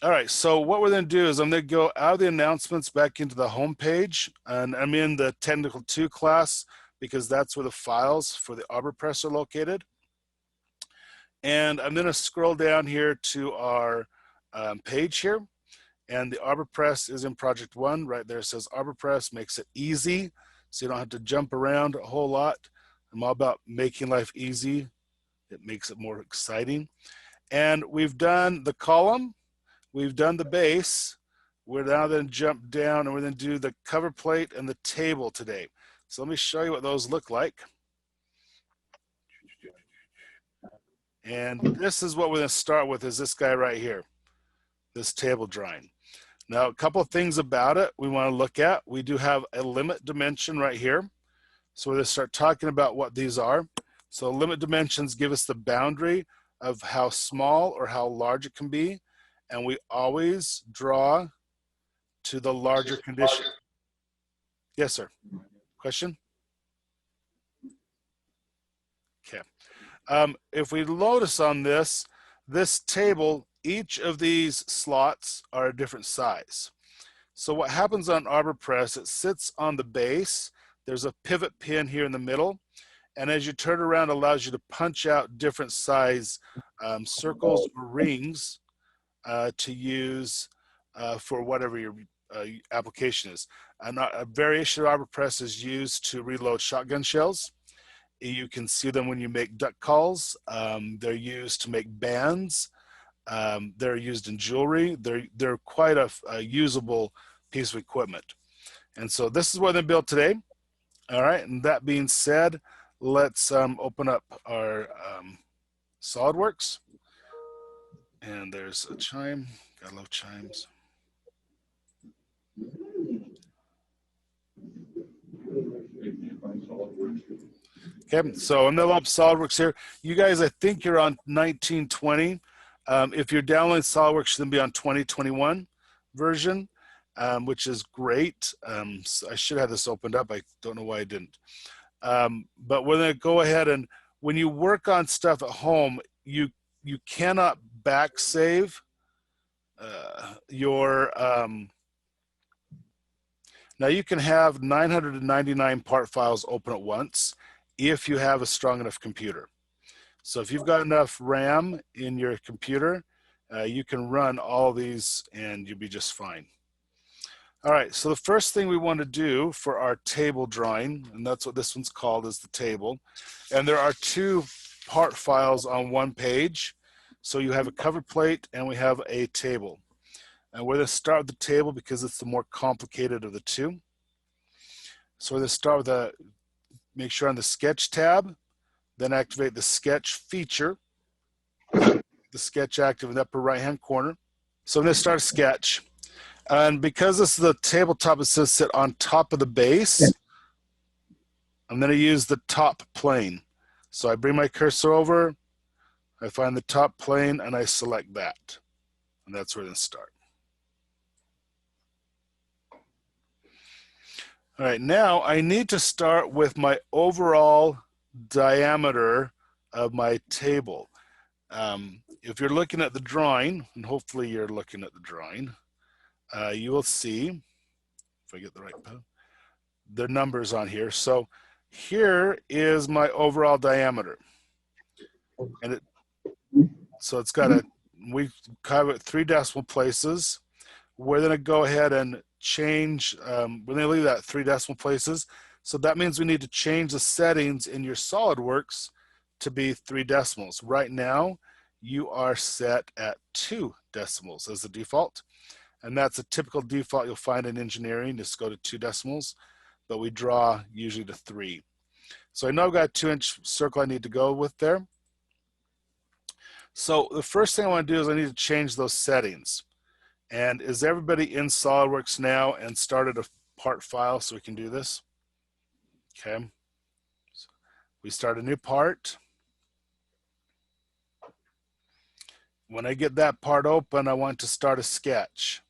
All right, so what we're going to do is I'm going to go out of the announcements back into the home page, and I'm in the Technical 2 class because that's where the files for the ArborPress are located. And I'm going to scroll down here to our page here, and the ArborPress is in Project 1. Right there it says ArborPress, makes it easy, so you don't have to jump around a whole lot. I'm all about making life easy. It makes it more exciting. And we've done the column. We've done the base. We're now going to jump down and we're going to do the cover plate and the table today. So let me show you what those look like. And this is what we're going to start with, is this guy right here, this table drawing. Now, a couple of things about it we want to look at. We do have a limit dimension right here. So we're going to start talking about what these are. So limit dimensions give us the boundary of how small or how large it can be. And we always draw to the larger condition. Yes, sir. Question? Okay. If we notice on this table, each of these slots are a different size. So what happens on ArborPress, it sits on the base. There's a pivot pin here in the middle. And as you turn around, it allows you to punch out different size circles or rings to use for whatever your application is. A variation of ArborPress is used to reload shotgun shells. You can see them when you make duck calls. They're used to make bands. They're used in jewelry. They're quite a usable piece of equipment. And so this is what they built today. All right, and that being said, let's open up our SolidWorks. And there's a chime. I love chimes. Okay, so I'm gonna up SolidWorks here. You guys, I think you're on 1920. If you're downloading SolidWorks, you should be on 2021 version, which is great. So I should have this opened up. I don't know why I didn't. But we're gonna go ahead, and when you work on stuff at home, you cannot back save your now you can have 999 part files open at once if you have a strong enough computer. So if you've got enough RAM in your computer, you can run all these and you'll be just fine. All right, so the first thing we want to do for our table drawing, and that's what this one's called, is the table. And there are two part files on one page. So you have a cover plate and we have a table. And we're going to start with the table because it's the more complicated of the two. So we're going to start with make sure on the sketch tab, then activate the sketch feature, the sketch active in the upper right hand corner. So I'm going to start a sketch. And because this is the tabletop, it says sit on top of the base, I'm going to use the top plane. So I bring my cursor over, I find the top plane, and I select that. And that's where we're going to start. All right, now I need to start with my overall diameter of my table. If you're looking at the drawing, and hopefully you're looking at the drawing, you will see, if I get the right, the numbers on here. So here is my overall diameter. And so it's got we have it 3 decimal places. We're going to go ahead and change, we're going to leave that at 3 decimal places. So that means we need to change the settings in your SolidWorks to be 3 decimals. Right now, you are set at 2 decimals as the default. And that's a typical default you'll find in engineering, just go to 2 decimals, but we draw usually to 3. So I know I've got a 2-inch circle I need to go with there. So the first thing I want to do is I need to change those settings. And is everybody in SolidWorks now and started a part file so we can do this? Okay. So we start a new part. When I get that part open, I want to start a sketch.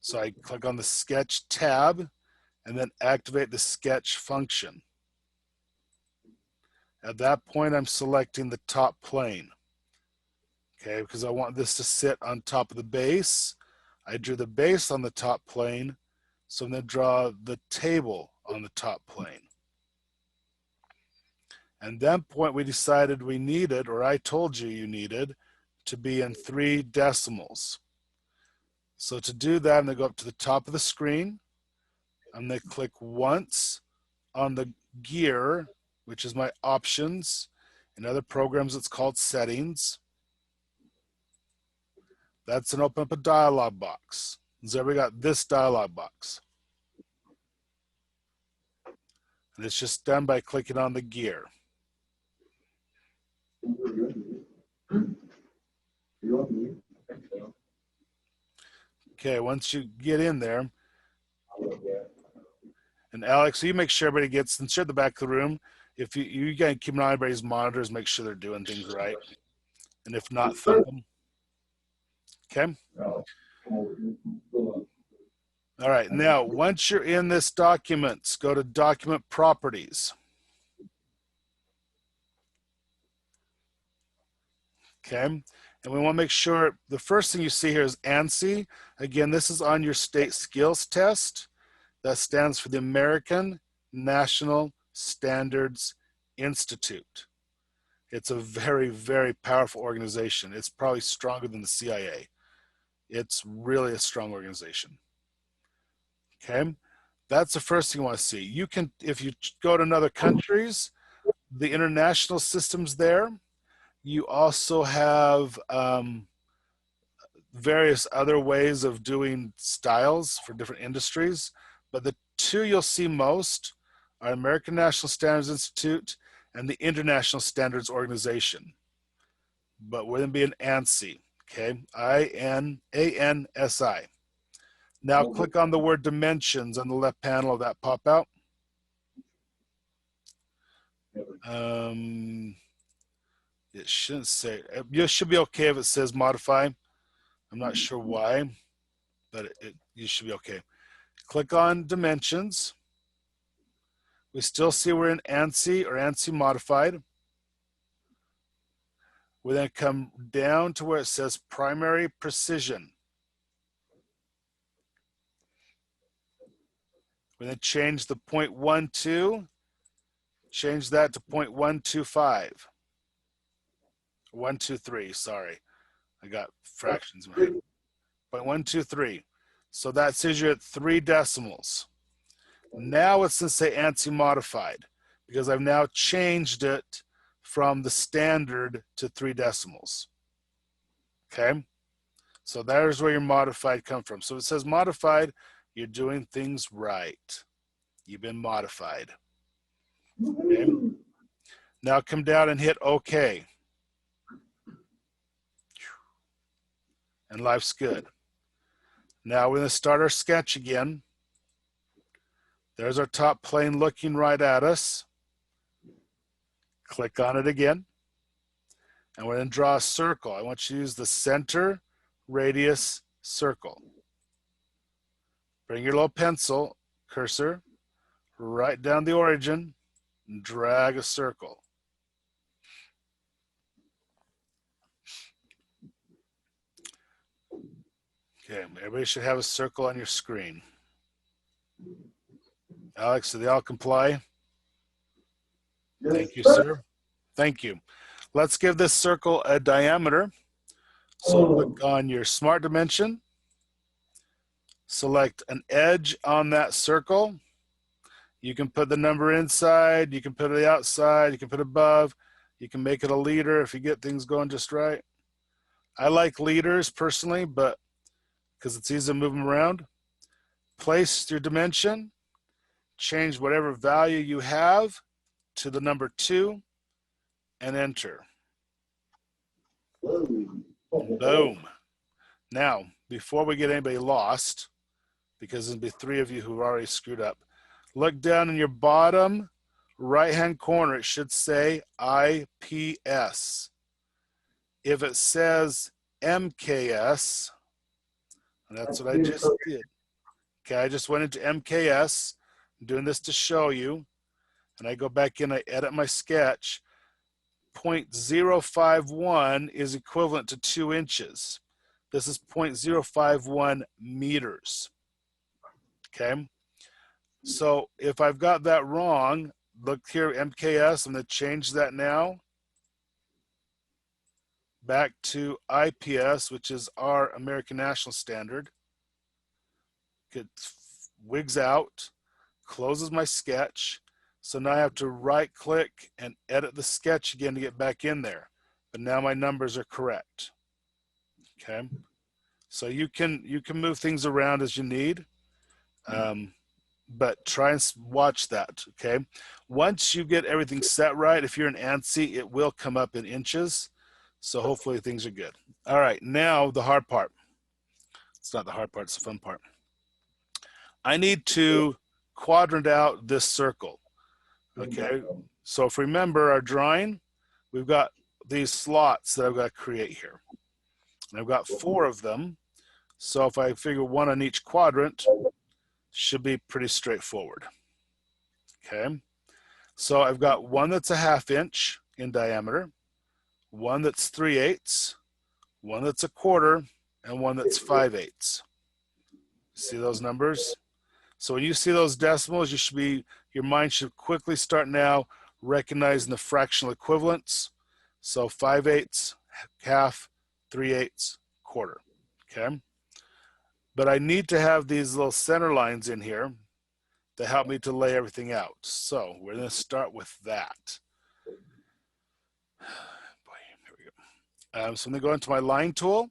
So I click on the sketch tab and then activate the sketch function. At that point, I'm selecting the top plane. Okay, because I want this to sit on top of the base. And then I want the bottom plane to sit on the I drew the base on the top plane, so I'm going to draw the table on the top plane. And that point we decided we needed, or I told you you needed, to be in 3 decimals. So to do that, I'm going to go up to the top of the screen. I'm going to click once on the gear, which is my options. In other programs, it's called settings. That's going to open up a dialog box. So we got this dialog box. And it's just done by clicking on the gear. Okay, once you get in there, and Alex, so you make sure everybody gets, since you're at the back of the room, if you gotta keep an eye on everybody's monitors, make sure they're doing things right. And if not, thumb them. Okay? All right, now once you're in this document, go to Document Properties. Okay, and we want to make sure the first thing you see here is ANSI. Again, this is on your state skills test. That stands for the American National Standards Institute. It's a very, very powerful organization. It's probably stronger than the CIA. It's really a strong organization. Okay, that's the first thing you want to see. You can, if you go to other countries, the international systems there. You also have various other ways of doing styles for different industries, but the 2 you'll see most are American National Standards Institute and the International Standards Organization. But we're going to be an ANSI, okay? I-N-A-N-S-I. Now click on the word dimensions on the left panel of that pop-out. It shouldn't say, it should be okay if it says modify. I'm not sure why, but you should be okay. Click on dimensions. We still see we're in ANSI or ANSI modified. We then come down to where it says primary precision. We then change the 0.12, change that to 0.125. 123, sorry. I got fractions in my head. 0.123. So that says you're at 3 decimals. Now it's going to say ANSI modified because I've now changed it from the standard to 3 decimals. Okay? So there's where your modified come from. So if it says modified, you're doing things right. You've been modified. Okay? Now come down and hit OK. And life's good. Now we're going to start our sketch again. There's our top plane looking right at us. Click on it again. And we're going to draw a circle. I want you to use the center radius circle. Bring your little pencil cursor right down the origin and drag a circle. Okay, everybody should have a circle on your screen. Alex, do they all comply? Yes. Thank you, sir. Thank you. Let's give this circle a diameter. So click on your smart dimension. Select an edge on that circle. You can put the number inside, you can put it outside, you can put it above, you can make it a leader if you get things going just right. I like leaders personally, but because it's easy to move them around. Place your dimension, change whatever value you have to the number 2, and enter. Boom. Now, before we get anybody lost, because there'll be 3 of you who've already screwed up, look down in your bottom right-hand corner. It should say IPS. If it says MKS, and that's what I just did. Okay, I just went into MKS. I'm doing this to show you. And I go back in, I edit my sketch. 0.051 is equivalent to 2 inches. This is 0.051 meters. Okay. So if I've got that wrong, look here, MKS, I'm going to change that now back to IPS, which is our American National Standard. It wigs out, closes my sketch. So now I have to right click and edit the sketch again to get back in there. But now my numbers are correct. Okay. So you can move things around as you need. But try and watch that, okay? Once you get everything set right, if you're in ANSI, it will come up in inches. So hopefully things are good. All right, now the hard part. It's not the hard part, it's the fun part. I need to quadrant out this circle, okay? So if we remember our drawing, we've got these slots that I've got to create here. And I've got 4 of them. So if I figure 1 on each quadrant, should be pretty straightforward. Okay, so I've got one that's a 1/2 inch in diameter, one that's 3/8, one that's a 1/4, and one that's 5/8. See those numbers? So when you see those decimals, your mind should quickly start now recognizing the fractional equivalents. So 5/8, 1/2, 3/8, 1/4. Okay. But I need to have these little center lines in here to help me to lay everything out. So we're going to start with that. Boy, here we go. So I'm going to go into my line tool,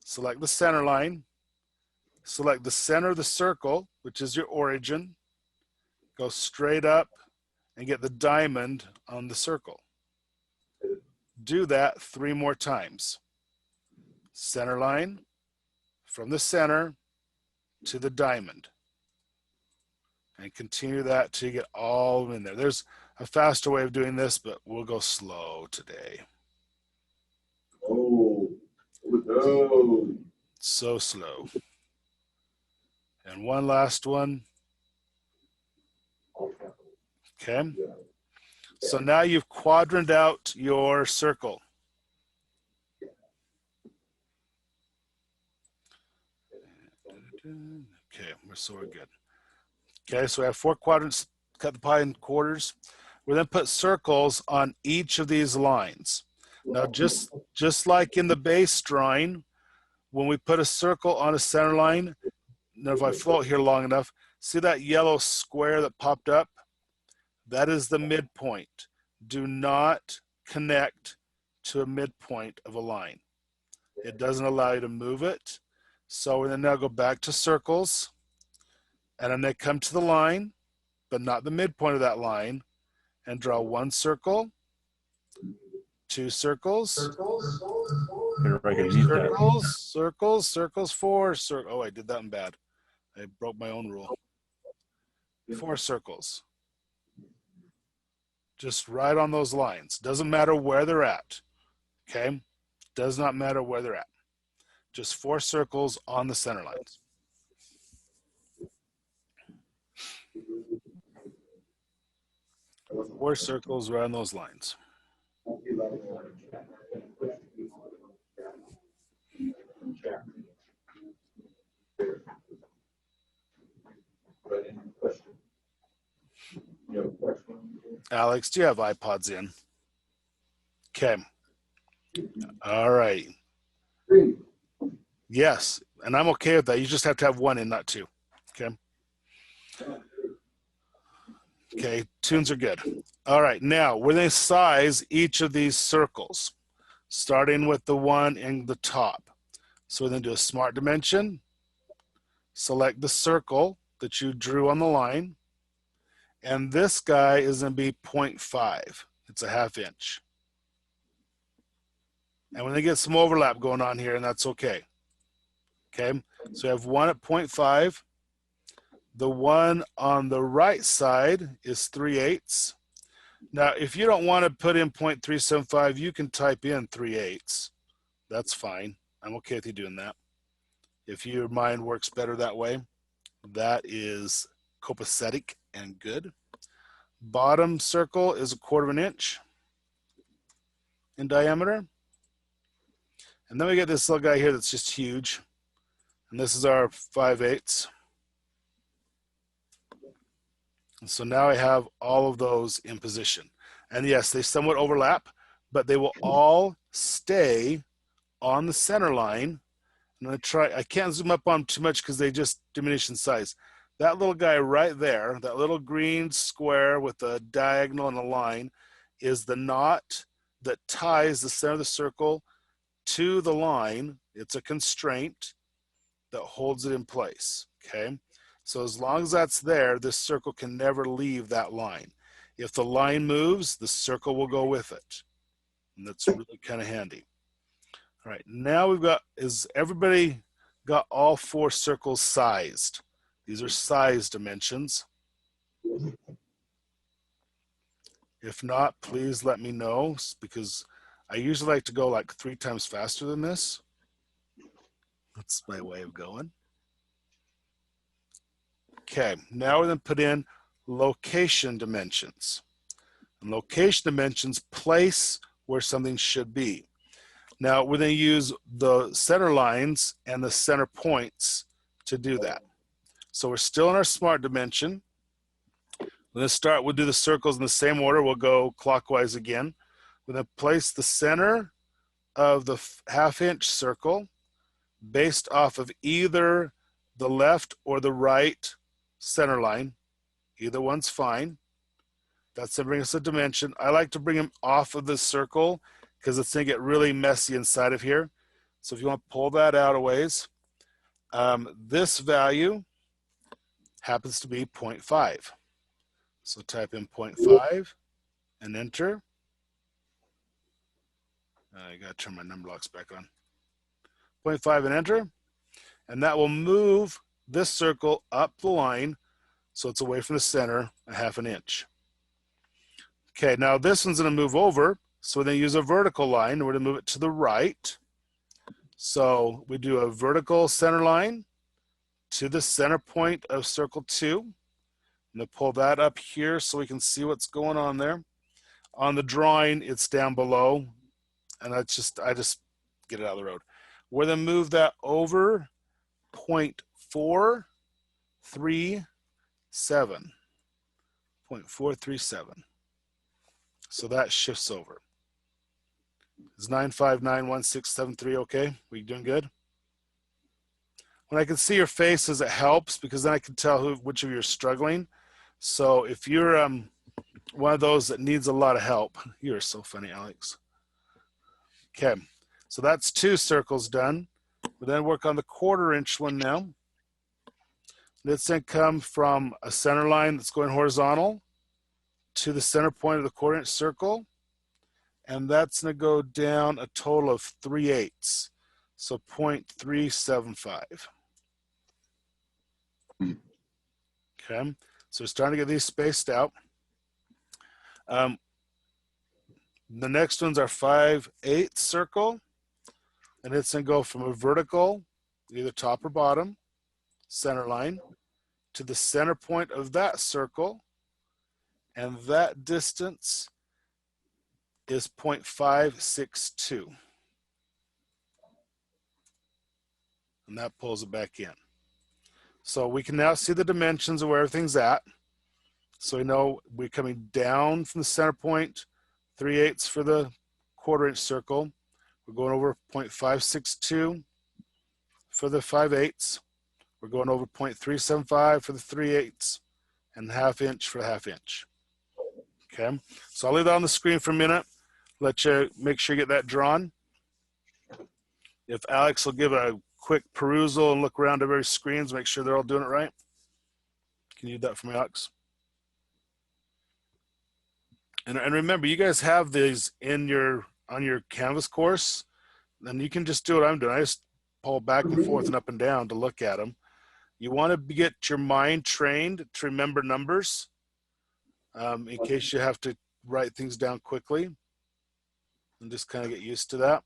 select the center line, select the center of the circle, which is your origin, go straight up and get the diamond on the circle. Do that 3 more times. Center line, from the center to the diamond. And continue that till you get all in there. There's a faster way of doing this, but we'll go slow today. Oh, no. So slow. And one last one. Okay. So now you've quadranted out your circle. Okay, we're good. Okay, so we have 4 quadrants, cut the pie in quarters. We're going to put circles on each of these lines. Now, just like in the base drawing, when we put a circle on a center line, now if I float here long enough, see that yellow square that popped up? That is the midpoint. Do not connect to a midpoint of a line. It doesn't allow you to move it. So we're going to now go back to circles, and I'm going to come to the line, but not the midpoint of that line, and draw 1 circle, 2 circles, circles, 4 circles. Oh, I did that in bad. I broke my own rule. 4 circles. Just right on those lines. Doesn't matter where they're at. Okay? Does not matter where they're at. Just 4 circles on the center lines. Four circles right on those lines. Alex, do you have iPods in? Okay. All right. Yes, and I'm okay with that. You just have to have 1 in, not 2. Okay. Okay, tunes are good. All right, now we're going to size each of these circles, starting with the one in the top. So we're going to do a smart dimension, select the circle that you drew on the line, and this guy is going to be 0.5. It's a 1/2 inch. And we're going to get some overlap going on here, and that's okay. Okay, so we have 1 at 0.5. The one on the right side is 3/8. Now, if you don't want to put in 0.375, you can type in 3/8. That's fine. I'm okay with you doing that. If your mind works better that way, that is copacetic and good. Bottom circle is 1/4 inch in diameter. And then we get this little guy here that's just huge. And this is our 5/8. And so now I have all of those in position. And yes, they somewhat overlap, but they will all stay on the center line. I'm going to try, I can't zoom up on them too much because they just diminish in size. That little guy right there, that little green square with a diagonal and a line, is the knot that ties the center of the circle to the line. It's a constraint that holds it in place, okay? So as long as that's there, this circle can never leave that line. If the line moves, the circle will go with it. And that's really kind of handy. All right, now we've got, is everybody got all 4 circles sized? These are size dimensions. If not, please let me know, because I usually like to go like 3 times faster than this. That's my way of going. Okay, now we're going to put in location dimensions. And location dimensions place where something should be. Now we're going to use the center lines and the center points to do that. So we're still in our smart dimension. We're going to start, we'll do the circles in the same order. We'll go clockwise again. We're going to place the center of the 1/2 inch circle based off of either the left or the right center line. Either one's fine. That's to bring us a dimension. I like to bring them off of the circle because it's going to get really messy inside of here. So if you want to pull that out a ways, this value happens to be 0.5. So type in 0.5 and enter. I got to turn my number locks back on. 0.5 and enter. And that will move this circle up the line so it's away from the center 1/2 inch. Okay, now this one's going to move over. So we're going to use a vertical line. We're going to move it to the right. So we do a vertical center line to the center point of circle 2. I'm going to pull that up here so we can see what's going on there. On the drawing, it's down below. And I just get it out of the road. We're going to move that over 0.437. 0.437. So that shifts over. Is 9591673 okay? We doing good? When I can see your faces, it helps because then I can tell which of you are struggling. So if you're one of those that needs a lot of help, you're so funny, Alex. Okay, so that's 2 circles done. We then work on the 1/4 inch one now. Let's then come from a center line that's going horizontal to the center point of the 1/4 inch circle. And that's going to go down a total of 3/8. So 0.375. Okay, so we're starting to get these spaced out. The next one's our 5/8 circle. And it's going to go from a vertical, either top or bottom, center line, to the center point of that circle. And that distance is 0.562. And that pulls it back in. So we can now see the dimensions of where everything's at. So we know we're coming down from the center point, 3/8 for the 1/4 inch circle. We're going over 0.562 for the 5/8. We're going over 0.375 for the 3/8 and 1/2 inch for the 1/2 inch. Okay, so I'll leave that on the screen for a minute. Let you make sure you get that drawn. If Alex will give a quick perusal and look around every screens, make sure they're all doing it right. Can you do that for me, Alex? And remember, you guys have these in on your Canvas course, then you can just do what I'm doing. I just pull back and forth and up and down to look at them. You want to get your mind trained to remember numbers in case you have to write things down quickly, and just kind of get used to that.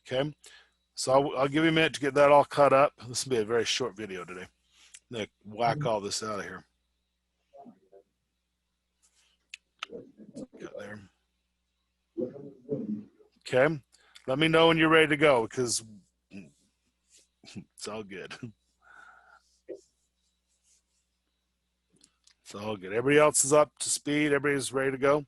Okay, so I'll give you a minute to get that all caught up. This will be a very short video today. I'm going to whack all this out of here. Got there. Okay. Let me know when you're ready to go because it's all good. It's all good. Everybody else is up to speed. Everybody's ready to go.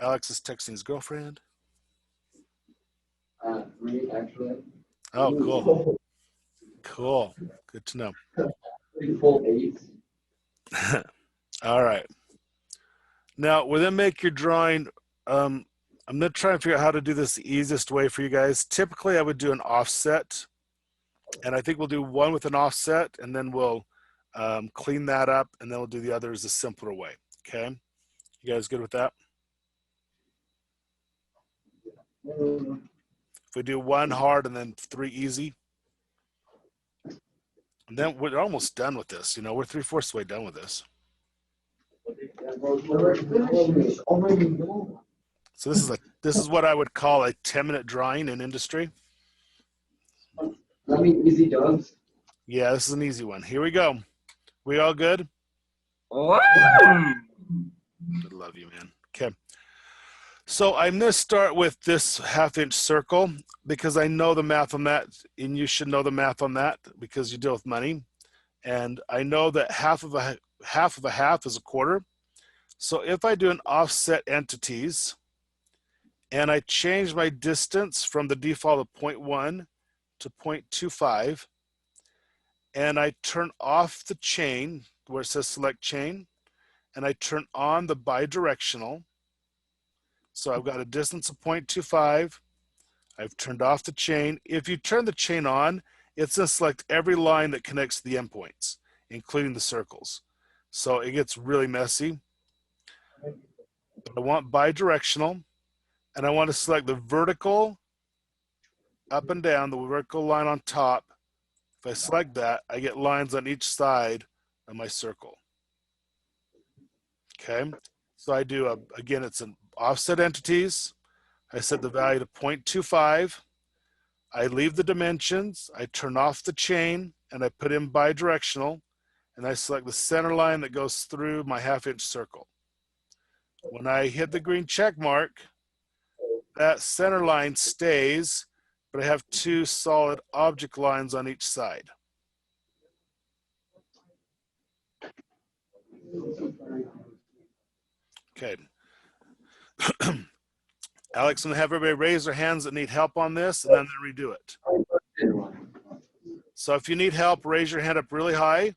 Alex is texting his girlfriend. 3 actually. Oh, cool. Cool. Good to know. 3 full 8s. All right. Now, when I make your drawing, I'm going to try and figure out how to do this the easiest way for you guys. Typically, I would do an offset, and I think we'll do one with an offset, and then we'll clean that up, and then we'll do the others the simpler way. Okay? You guys good with that? If we do one hard and then 3 easy, and then we're almost done with this. You know, we're 3/4 way done with this. So this is what I would call a 10-minute drawing in industry. Let me easy dubs. Yeah, this is an easy one. Here we go. We all good? Wow. I love you, man. Okay. So I'm going to start with this 1/2-inch circle because I know the math on that, and you should know the math on that because you deal with money. And I know that half of a half is a quarter. So if I do an offset entities and I change my distance from the default of 0.1 to 0.25, and I turn off the chain where it says select chain, and I turn on the bidirectional. So I've got a distance of 0.25. I've turned off the chain. If you turn the chain on, it's going to select every line that connects to the endpoints, including the circles. So it gets really messy. But I want bidirectional, and I want to select the vertical up and down, the vertical line on top. If I select that, I get lines on each side of my circle. Okay, so I do, again, it's an offset entities. I set the value to 0.25. I leave the dimensions. I turn off the chain, and I put in bidirectional, and I select the center line that goes through my 1/2-inch circle. When I hit the green check mark, that center line stays, but I have 2 solid object lines on each side. Okay. Alex, I'm going to have everybody raise their hands that need help on this, and then redo it. So if you need help, raise your hand up really high,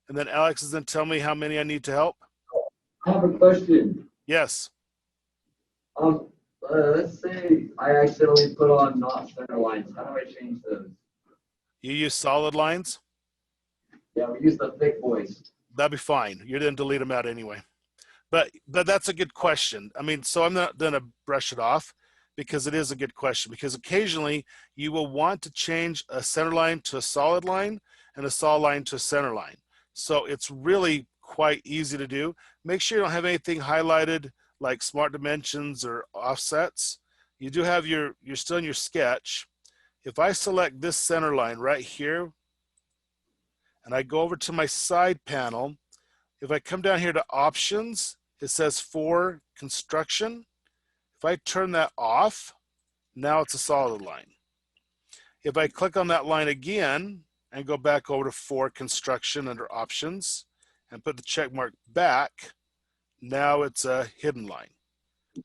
and then Alex is going to tell me how many I need to help. I have a question. Yes. Let's say I accidentally put on not center lines. How do I change those? You use solid lines? Yeah, we use the thick boys. That'd be fine. You're going to delete them out anyway. But that's a good question. I mean, so I'm not going to brush it off because it is a good question, because occasionally you will want to change a center line to a solid line and a solid line to a center line. So it's really quite easy to do. Make sure you don't have anything highlighted like smart dimensions or offsets. You do have you're still in your sketch. If I select this center line right here and I go over to my side panel, if I come down here to options, it says for construction. If I turn that off, now it's a solid line. If I click on that line again and go back over to for construction under options and put the check mark back, now it's a hidden line.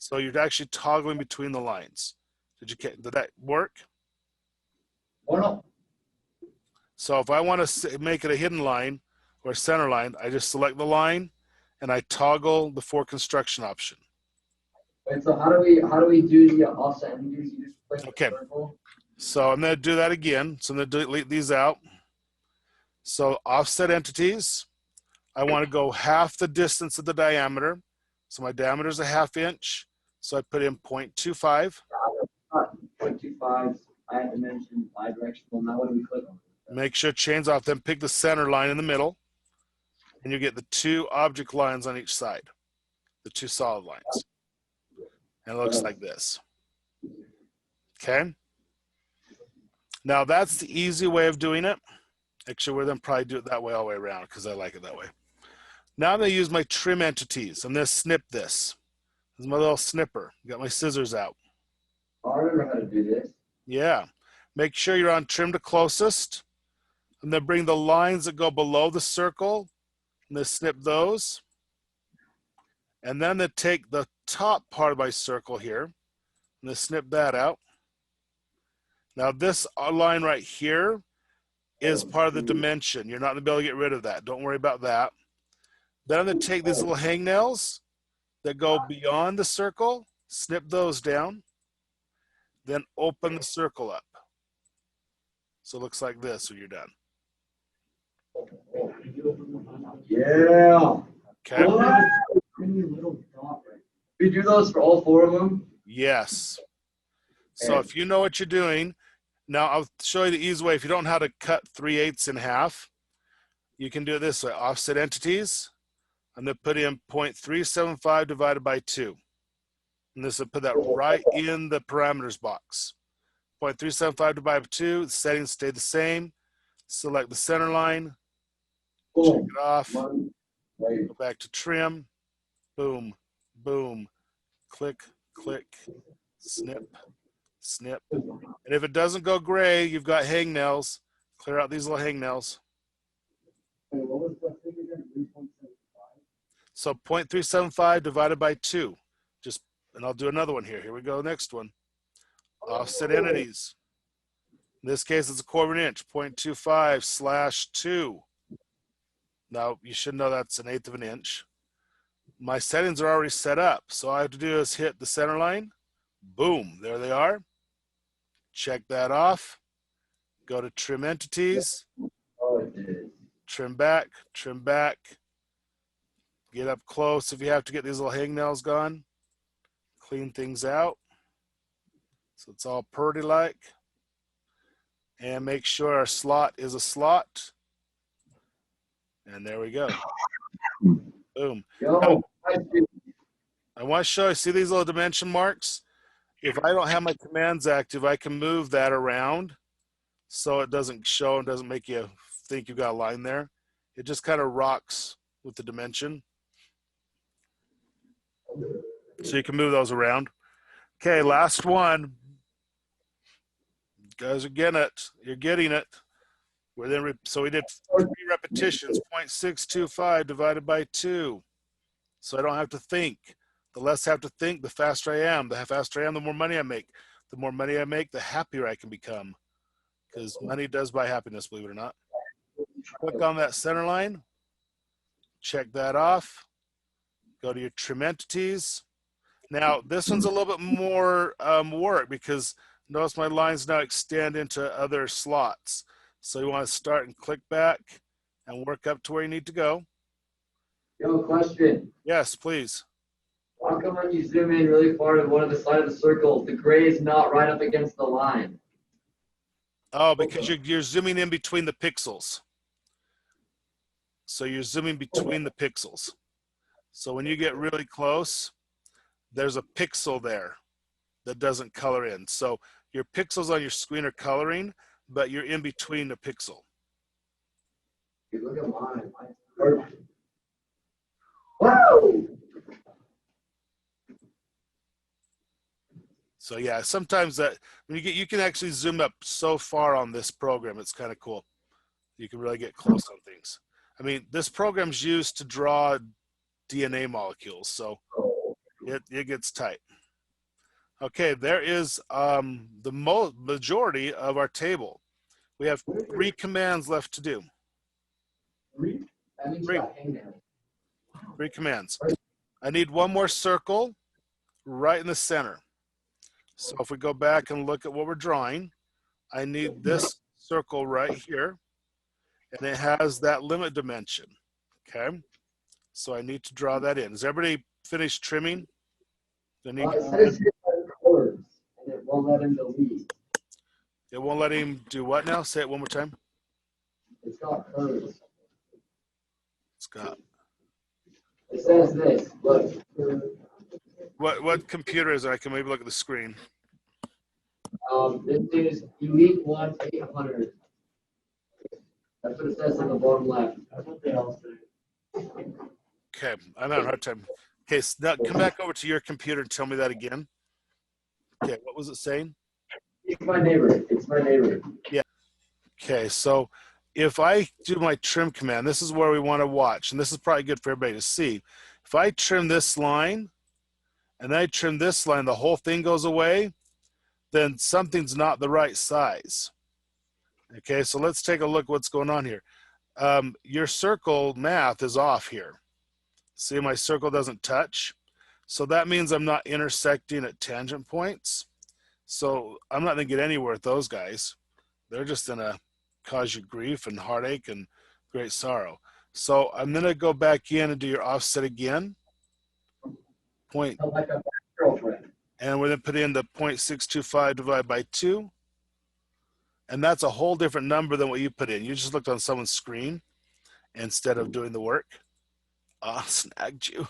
So you're actually toggling between the lines. Did that work? Oh no. So if I want to make it a hidden line or a center line, I just select the line and I toggle the for construction option. Wait, so how do we do the offset entities? You just click Okay. the circle? So I'm going to do that again. So I'm going to delete these out. So offset entities, I want to go half the distance of the diameter. So my diameter is a 1/2 inch. So I put in 0.25. 0.25. I had to mention bidirectional. Now what do we click on? Make sure it chains off, then pick the center line in the middle. And you get the 2 object lines on each side, the 2 solid lines. And it looks like this. Okay. Now that's the easy way of doing it. Actually, we're going to probably do it that way all the way around because I like it that way. Now I'm going to use my trim entities. I'm going to snip this. This is my little snipper. Got my scissors out. I remember how to do this. Yeah. Make sure you're on trim to closest. And then bring the lines that go below the circle. And then snip those. And then take the top part of my circle here. And then snip that out. Now this line right here is part of the dimension. You're not going to be able to get rid of that. Don't worry about that. Then I'm going to take these little hangnails that go beyond the circle, snip those down, then open the circle up. So it looks like this when you're done. Yeah. Okay? We do those for all 4 of them? Yes. So if you know what you're doing, now I'll show you the easy way. If you don't know how to cut 3/8 in half, you can do it this way. Offset entities. I'm going to put in 0.375 divided by 2. And this will put that right in the parameters box. 0.375 divided by 2. The settings stay the same. Select the center line. Check it off. Go back to trim. Boom, boom. Click, click, snip, snip. And if it doesn't go gray, you've got hangnails. Clear out these little hangnails. So 0.375 divided by 2. And I'll do another one here. Here we go, next one. Offset entities. In this case, it's a 1/4 inch, 0.25/2. Now, you should know that's 1/8 of an inch. My settings are already set up. So all I have to do is hit the center line. Boom, there they are. Check that off. Go to trim entities. Trim back, trim back. Get up close if you have to get these little hangnails gone. Clean things out. So it's all purdy like. And make sure our slot is a slot. And there we go. Boom. Now, I want to show you, see these little dimension marks? If I don't have my commands active, I can move that around so it doesn't show and doesn't make you think you've got a line there. It just kind of rocks with the dimension. So you can move those around. Okay, last one. You guys are getting it. You're getting it. So we did 3 repetitions, 0.625 divided by 2. So I don't have to think. The less I have to think, the faster I am. The faster I am, the more money I make. The more money I make, the happier I can become. Because money does buy happiness, believe it or not. Click on that center line. Check that off. Go to your trim entities. Now, this one's a little bit more work because notice my lines now extend into other slots. So you want to start and click back and work up to where you need to go. Yo, question. Yes, please. How come when you zoom in really far to one of the side of the circle, the gray is not right up against the line? Oh, because you're zooming in between the pixels. So you're zooming between the pixels. So when you get really close, there's a pixel there that doesn't color in. So your pixels on your screen are coloring, but you're in between the pixel. You look at mine. Mine's perfect. Wow! So yeah, sometimes that when you can actually zoom up so far on this program, it's kind of cool. You can really get close on things. I mean, this program's used to draw DNA molecules, so it gets tight. Okay, there is the majority of our table. We have 3 commands left to do. 3? That means you got hangnails. 3 commands. I need one more circle right in the center. So if we go back and look at what we're drawing, I need this circle right here, and it has that limit dimension, okay? So I need to draw that in. Is everybody finished trimming? It says here chords, and it won't let him delete. It won't let him do what now? Say it one more time. It's got curves. It's got. It says this, look. What computer is it? I can maybe look at the screen. This is Elite 1-800. That's what it says on the bottom left. That's what they all say. Okay, I'm having a hard time. Okay, so now come back over to your computer and tell me that again. Okay, what was it saying? It's my neighbor. It's my neighbor. Okay, so if I do my trim command, this is where we want to watch, and this is probably good for everybody to see. If I trim this line and I trim this line, the whole thing goes away, then something's not the right size. Okay, so let's take a look what's going on here. Your circle math is off here. See, my circle doesn't touch. So that means I'm not intersecting at tangent points. So I'm not going to get anywhere with those guys. They're just going to cause you grief and heartache and great sorrow. So I'm going to go back in and do your offset again. Point, Sounds like a girlfriend. and we're going to put in the 0.625 divided by 2. And that's a whole different number than what you put in. You just looked on someone's screen instead of doing the work. Snagged you.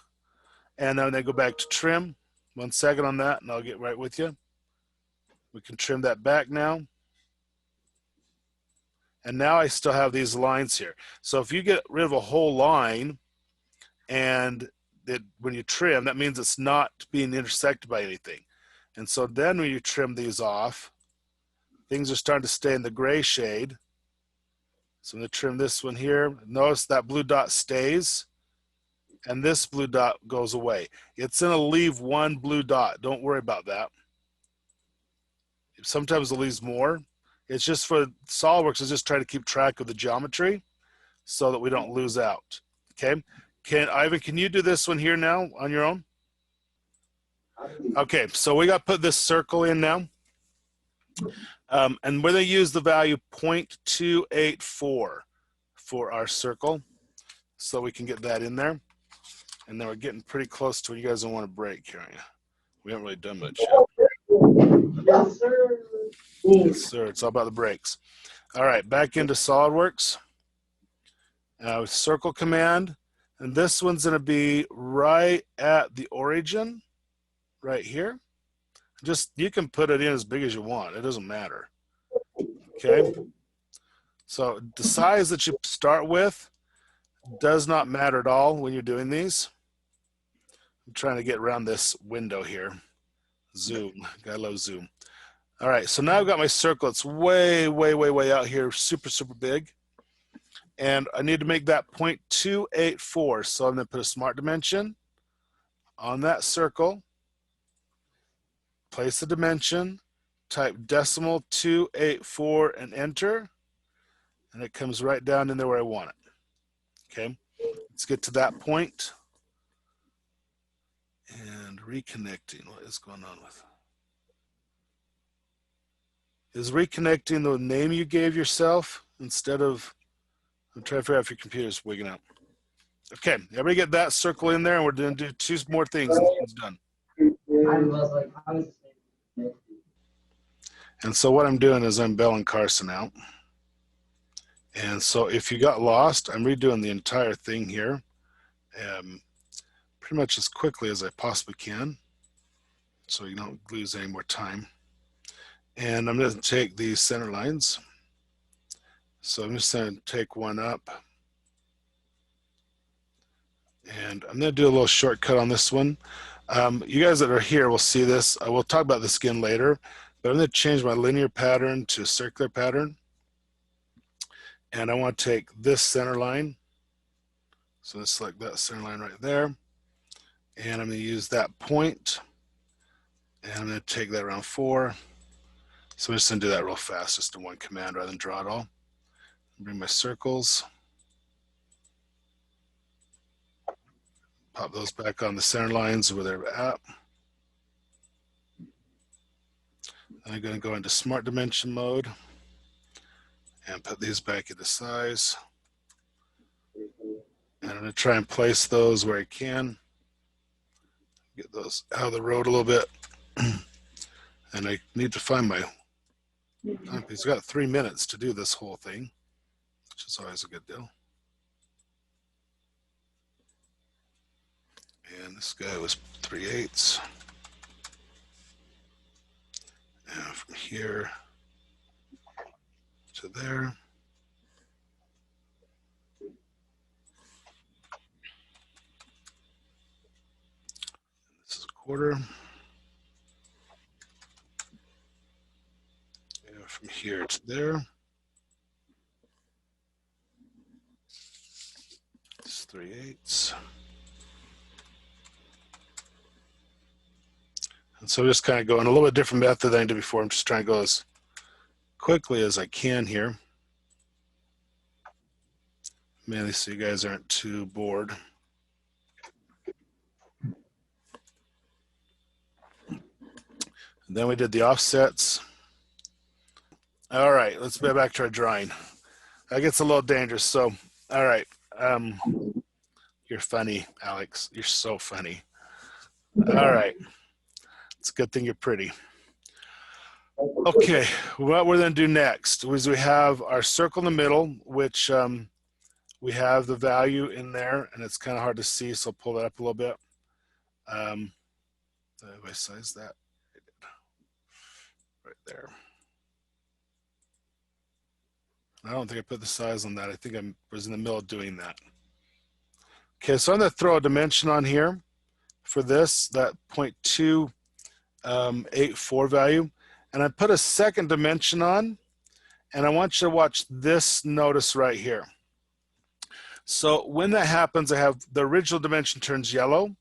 And then they go back to trim. 1 second on that, and I'll get right with you. We can trim that back now. And now I still have these lines here. So if you get rid of a whole line and when you trim, that means it's not being intersected by anything. And so then when you trim these off, things are starting to stay in the gray shade. So I'm going to trim this one here. Notice that blue dot stays and this blue dot goes away. It's going to leave one blue dot. Don't worry about that. Sometimes it leaves more. It's just for SOLIDWORKS is just trying to keep track of the geometry so that we don't lose out. Okay. Ivan, can you do this one here now on your own? Okay, so we got to put this circle in now. And we're going to use the value 0.284 for our circle so we can get that in there. And then we're getting pretty close to it. You guys don't want to break here, aren't you? We haven't really done much yet. Yes, sir. Yes, sir. It's all about the brakes. All right, back into SOLIDWORKS. Circle command. And this one's going to be right at the origin, right here. Just, you can put it in as big as you want. It doesn't matter. Okay. So the size that you start with does not matter at all when you're doing these. I'm trying to get around this window here. Zoom. I love Zoom. All right, so now I've got my circle. It's way, way, way, way out here, super, super big. And I need to make that 0.284. So I'm going to put a smart dimension on that circle, place the dimension, type decimal 284 and enter. And it comes right down in there where I want it. Okay, let's get to that point. And reconnecting, what is going on with? Is reconnecting the name you gave yourself instead of, I'm trying to figure out if your computer's wigging out. Okay, everybody get that circle in there and we're going to do 2 more things and it's done. I was like, how does this? And so what I'm doing is I'm bailing Carson out. And so if you got lost, I'm redoing the entire thing here pretty much as quickly as I possibly can so you don't lose any more time. And I'm going to take these center lines. So I'm just going to take one up. And I'm going to do a little shortcut on this one. You guys that are here will see this. I will talk about this again later, but I'm going to change my linear pattern to a circular pattern. And I want to take this center line. So let's select that center line right there. And I'm going to use that point. And I'm going to take that around 4. So I'm just going to do that real fast, just in one command rather than draw it all. Bring my circles. Pop those back on the center lines where they're at. Then I'm going to go into smart dimension mode and put these back into size. And I'm going to try and place those where I can. Get those out of the road a little bit. And I need to find my, he's got 3 minutes to do this whole thing, which is always a good deal. And this guy was 3/8. And from here to there. 1/4. And from here to there. It's 3/8. And so I'm just kind of going a little bit different method than I did before. I'm just trying to go as quickly as I can here. Mainly so you guys aren't too bored. And then we did the offsets. All right, let's get back to our drawing. That gets a little dangerous. So, all right. You're funny, Alex. You're so funny. All right. It's a good thing you're pretty. Okay, what we're going to do next is we have our circle in the middle, which we have the value in there, and it's kind of hard to see, so I'll pull that up a little bit. If I size that right there. I don't think I put the size on that. I think I was in the middle of doing that. Okay, so I'm going to throw a dimension on here for this, that 0.284 value. And I put a second dimension on, and I want you to watch this notice right here. So when that happens, I have the original dimension turns yellow,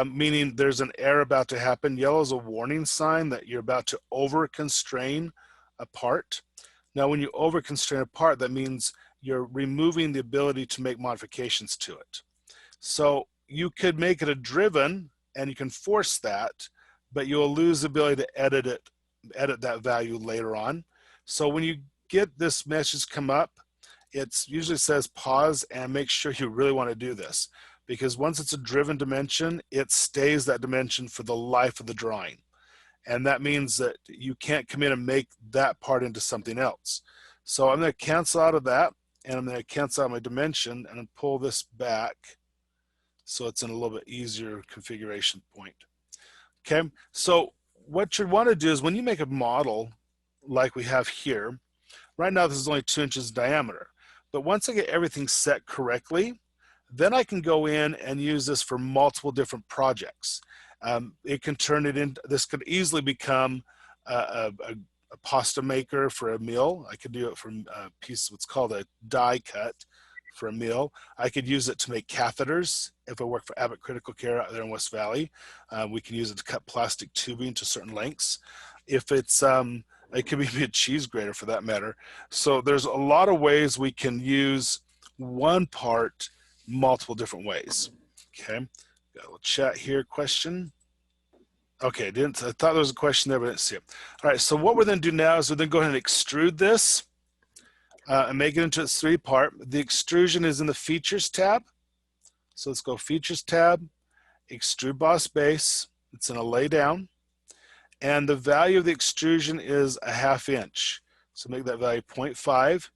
meaning there's an error about to happen. Yellow is a warning sign that you're about to over-constrain a part. Now, when you over-constrain a part, that means you're removing the ability to make modifications to it. So you could make it a driven, and you can force that, but you'll lose the ability to edit that value later on. So when you get this message come up, it usually says pause and make sure you really want to do this, because once it's a driven dimension, it stays that dimension for the life of the drawing. And that means that you can't come in and make that part into something else. So I'm going to cancel out of that, and I'm going to cancel out my dimension and pull this back so it's in a little bit easier configuration point. Okay, so what you want to do is when you make a model like we have here, right now this is only 2 inches in diameter, but once I get everything set correctly, then I can go in and use this for multiple different projects. It can turn it into, this could easily become a pasta maker for a meal. I could do it from a piece, what's called a die cut for a meal. I could use it to make catheters. If I work for Abbott Critical Care out there in West Valley, we can use it to cut plastic tubing to certain lengths. If it's, it could be a cheese grater for that matter. So there's a lot of ways we can use one part multiple different ways. Okay, got a little chat here, question. Okay, I thought there was a question there, but I didn't see it. All right, so what we're going to do now is we're going to go ahead and extrude this and make it into its 3-part. The extrusion is in the Features tab. So let's go Features tab, Extrude Boss Base. It's in a lay down. And the value of the extrusion is 1/2 inch. So make that value 0.5.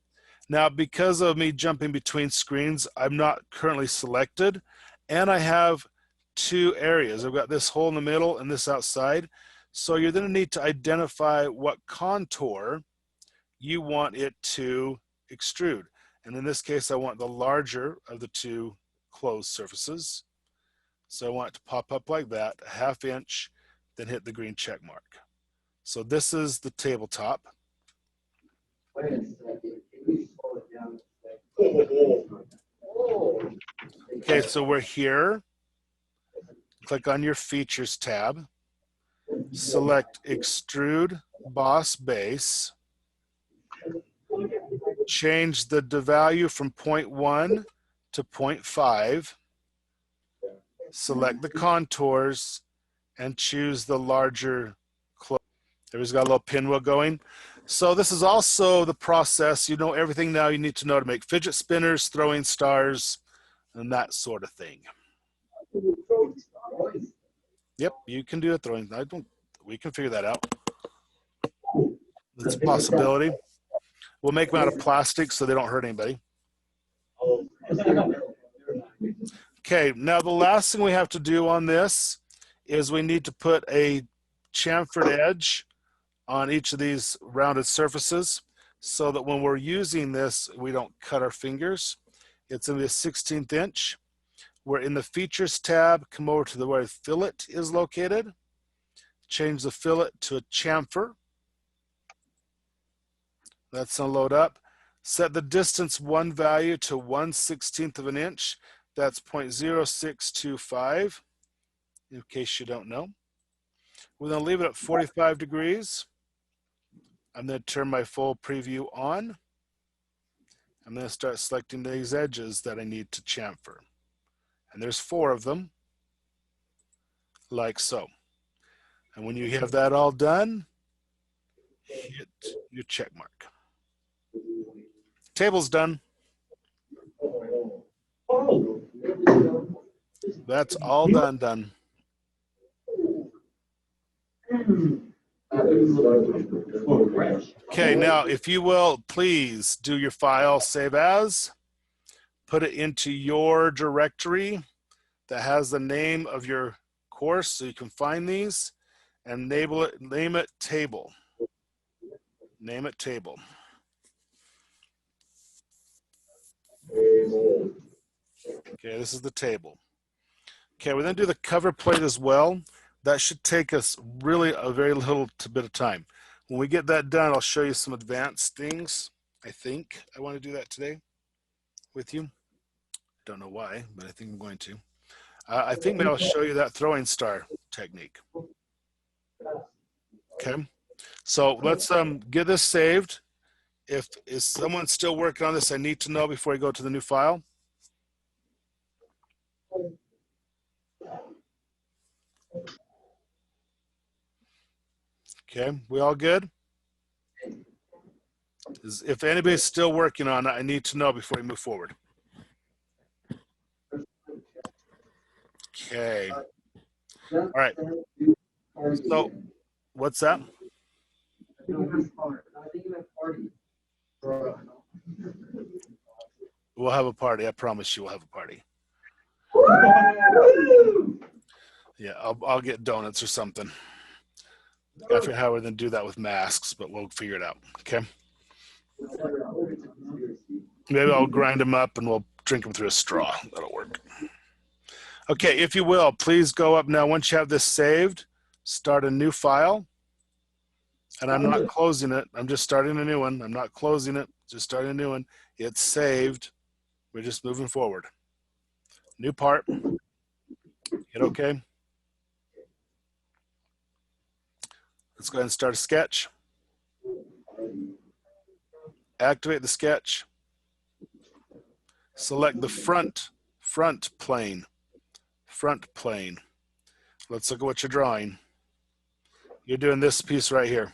Now, because of me jumping between screens, I'm not currently selected. And I have 2 areas. I've got this hole in the middle and this outside. So you're going to need to identify what contour you want it to extrude. And in this case, I want the larger of the 2 closed surfaces. So I want it to pop up like that, 1/2 inch, then hit the green check mark. So this is the tabletop. Wait a second. Can you slow it down a second? Oh. Okay, so we're here. Click on your Features tab. Select Extrude Boss Base. Change the value from 0.1 to 0.5. Select the contours and choose the larger close. Everybody's got a little pinwheel going. So this is also the process. You know everything now you need to know to make fidget spinners, throwing stars, and that sort of thing. Yep, you can do a throwing. We can figure that out. It's a possibility. We'll make them out of plastic so they don't hurt anybody. Okay, now the last thing we have to do on this is we need to put a chamfered edge on each of these rounded surfaces so that when we're using this, we don't cut our fingers. It's in the 1/16 inch. We're in the Features tab. Come over to where fillet is located. Change the fillet to a chamfer. That's going to load up. Set the distance 1 value to 1/16 of an inch. That's 0.0625, in case you don't know. We're going to leave it at 45 degrees. I'm going to turn my full preview on. I'm going to start selecting these edges that I need to chamfer. And there's 4 of them, like so. And when you have that all done, hit your check mark. Table's done. That's all done. Okay, now if you will, please do your file save as, put it into your directory that has the name of your course so you can find these, and name it table. Name it table. Okay, this is the table. Okay, we're going to do the cover plate as well. That should take us really a very little bit of time. When we get that done, I'll show you some advanced things. I think I want to do that today with you. Don't know why, but I think I'm going to. I think maybe I'll show you that throwing star technique. Okay, so let's get this saved. If is someone still working on this, I need to know before I go to the new file. Okay, we all good? If anybody's still working on it, I need to know before we move forward. Okay. All right. So, what's that? We'll have a party. I promise you we'll have a party. Yeah, I'll get donuts or something. I forget how we're going to do that with masks, but we'll figure it out. Okay. Maybe I'll grind them up and we'll drink them through a straw. That'll work. Okay, if you will, please go up now. Once you have this saved, start a new file. And I'm not closing it. I'm just starting a new one. I'm not closing it. Just starting a new one. It's saved. We're just moving forward. New part. Hit OK. Let's go ahead and start a sketch. Activate the sketch. Select the front plane. Front plane. Let's look at what you're drawing. You're doing this piece right here.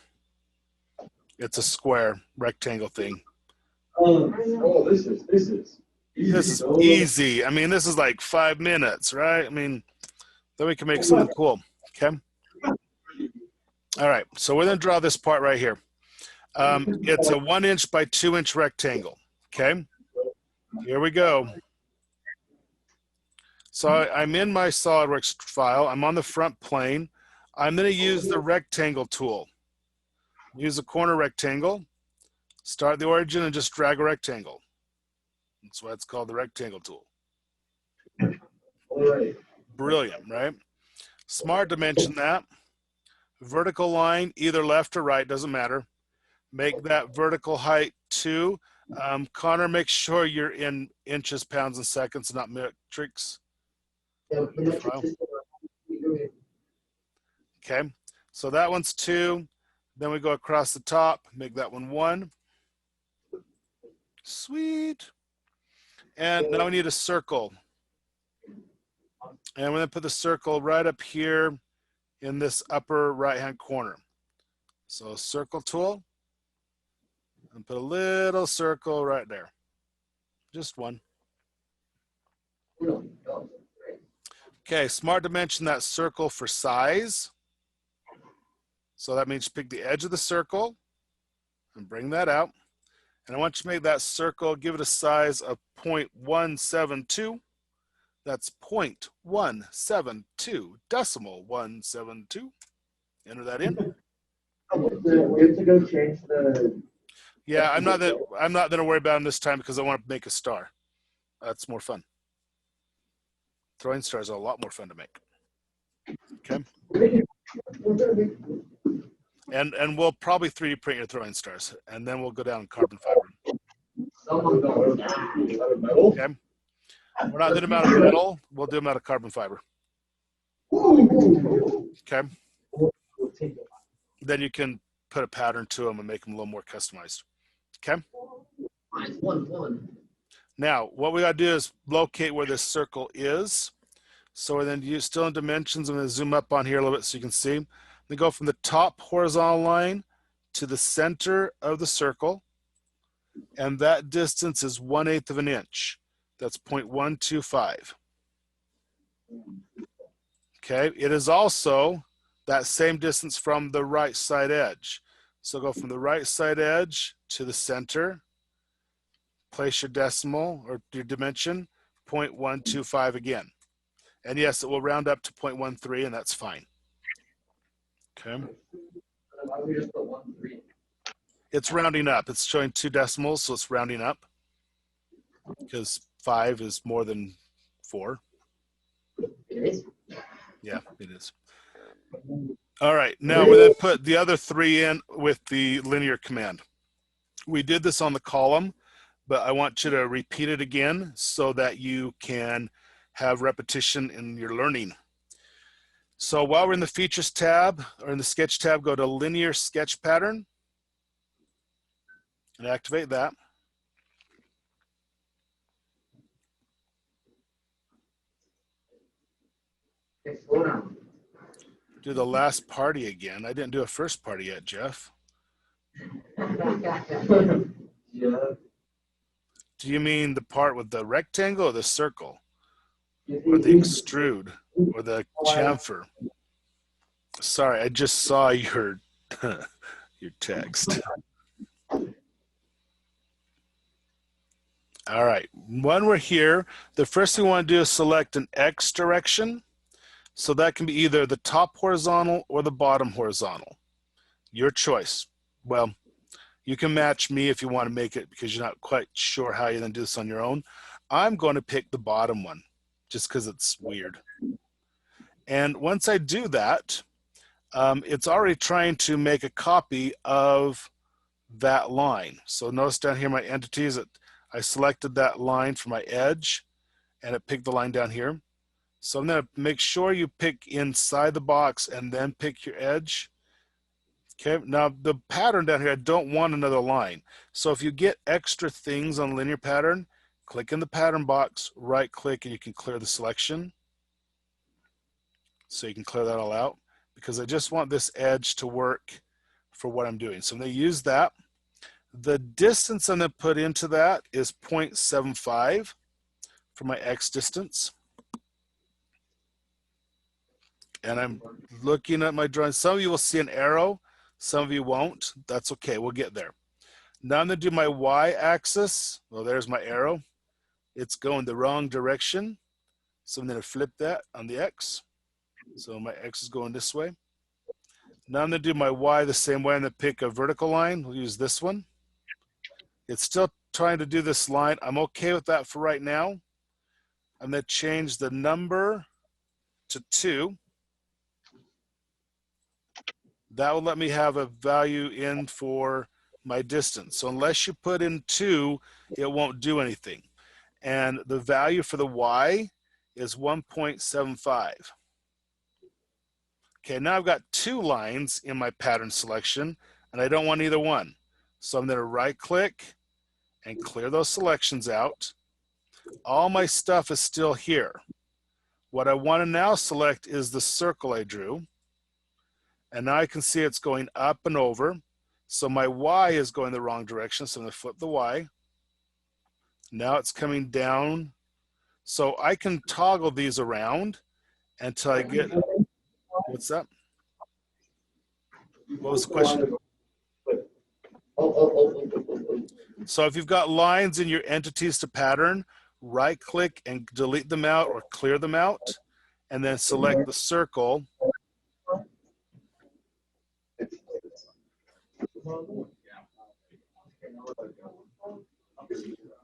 It's a square rectangle thing. This is easy. I mean, this is like 5 minutes, right? I mean, then we can make something cool. Okay. All right. So we're going to draw this part right here. It's a 1 inch by 2 inch rectangle. Okay. Here we go. So I'm in my SolidWorks file. I'm on the front plane. I'm going to use the rectangle tool. Use the corner rectangle. Start the origin and just drag a rectangle. That's why it's called the rectangle tool. Brilliant, right? Smart dimension that. Vertical line, either left or right, doesn't matter. Make that vertical height 2. Connor, make sure you're in inches, pounds, and seconds, not metrics. Okay, so that one's 2. Then we go across the top, make that one 1. Sweet. And now we need a circle. And we're going to put the circle right up here in this upper right-hand corner. So circle tool, and put a little circle right there. Just one. Okay, smart dimension that circle for size. So that means pick the edge of the circle and bring that out. And I want you to make that circle, give it a size of 0.172. That's 0.172, decimal 172. Enter that in. We have to go change the. Yeah, I'm not going to worry about them this time because I want to make a star. That's more fun. Throwing stars are a lot more fun to make. Okay. And we'll probably 3D print your throwing stars, and then we'll go down carbon fiber. Okay. We're not doing them out of metal. We'll do them out of carbon fiber. Okay. Then you can put a pattern to them and make them a little more customized. Okay. Now, what we got to do is locate where this circle is. So then you still in dimensions. I'm going to zoom up on here a little bit so you can see. Then go from the top horizontal line to the center of the circle. And that distance is 1/8 of an inch. That's 0.125. Okay. It is also that same distance from the right side edge. So go from the right side edge to the center. Place your decimal or your dimension, 0.125 again. And yes, it will round up to 0.13, and that's fine. Okay. It's rounding up. It's showing 2 decimals, so it's rounding up because 5 is more than 4. It is. Yeah, it is. All right. Now we're going to put the other 3 in with the linear command. We did this on the column, but I want you to repeat it again so that you can have repetition in your learning. So while we're in the Features tab or in the Sketch tab, go to Linear Sketch Pattern and activate that. Slow down. Do the last party again. I didn't do a first party yet, Jeff. Yeah. Do you mean the part with the rectangle or the circle? Or the extrude? Or the chamfer? Sorry, I just saw your your text. All right, when we're here, the first thing we want to do is select an X direction. So that can be either the top horizontal or the bottom horizontal. Your choice. Well, you can match me if you want to make it because you're not quite sure how you're going to do this on your own. I'm going to pick the bottom one just because it's weird. And once I do that, it's already trying to make a copy of that line. So notice down here my entities, I selected that line for my edge and it picked the line down here. So I'm going to make sure you pick inside the box and then pick your edge. Okay, now the pattern down here, I don't want another line. So if you get extra things on linear pattern, click in the pattern box, right click, and you can clear the selection. So you can clear that all out because I just want this edge to work for what I'm doing. So I'm going to use that. The distance I'm going to put into that is 0.75 for my X distance. And I'm looking at my drawing. Some of you will see an arrow. Some of you won't. That's okay. We'll get there. Now I'm going to do my Y axis. Well, there's my arrow. It's going the wrong direction. So I'm going to flip that on the X. So my X is going this way. Now I'm going to do my Y the same way. I'm going to pick a vertical line. We'll use this one. It's still trying to do this line. I'm okay with that for right now. I'm going to change the number to 2. That will let me have a value in for my distance. So unless you put in 2, it won't do anything. And the value for the Y is 1.75. Okay, now I've got 2 lines in my pattern selection, and I don't want either one. So I'm going to right click and clear those selections out. All my stuff is still here. What I want to now select is the circle I drew. And now I can see it's going up and over. So my Y is going the wrong direction. So I'm going to flip the Y. Now it's coming down. So I can toggle these around until I get, what's that? What was the question? So if you've got lines in your entities to pattern, right click and delete them out or clear them out, and then select the circle.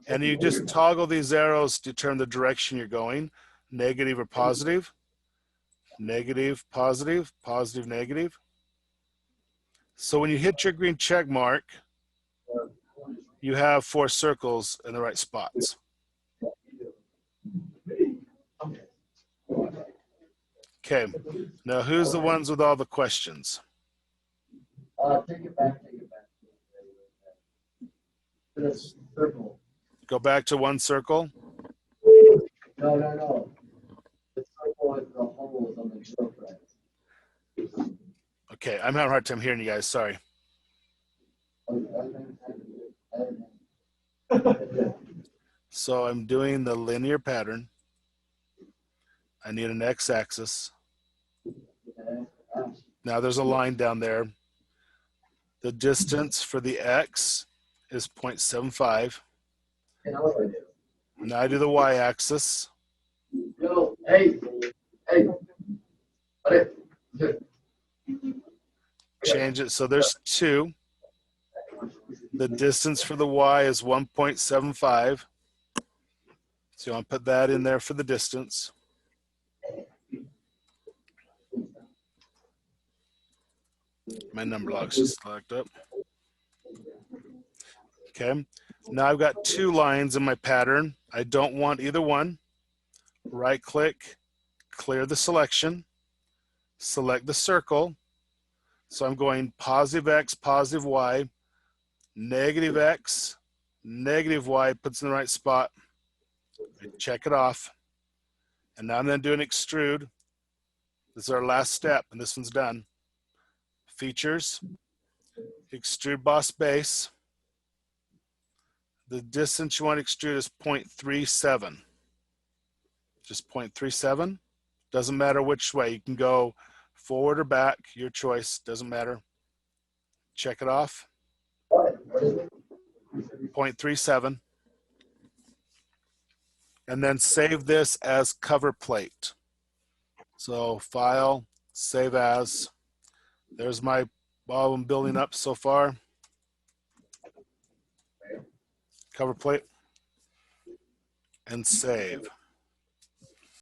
And you just toggle these arrows to determine the direction you're going. negative, or positive. Negative, positive, positive, negative. So when you hit your green check mark, you have 4 circles in the right spots. Okay, now who's the ones with all the questions? Take it back. To the circle. Go back to one circle. No. The circle is the holes on the drill press. Okay, I'm having a hard time hearing you guys, sorry. So I'm doing the linear pattern. I need an x-axis. Now there's a line down there. The distance for the x is 0.75. Now I do the y-axis. Hey. Change it so there's 2. The distance for the y is 1.75. So you want to put that in there for the distance. My number lock's just locked up. Okay. Now I've got 2 lines in my pattern. I don't want either one. Right click, clear the selection, select the circle. So I'm going positive x, positive y, negative x, negative y, puts in the right spot. I check it off. And now I'm going to do an extrude. This is our last step, and this one's done. Features, extrude boss base. The distance you want to extrude is 0.37. Just 0.37. Doesn't matter which way. You can go forward or back, your choice, doesn't matter. Check it off. 0.37. And then save this as cover plate. So file, save as. There's my ball I'm building up so far. Cover plate. And save.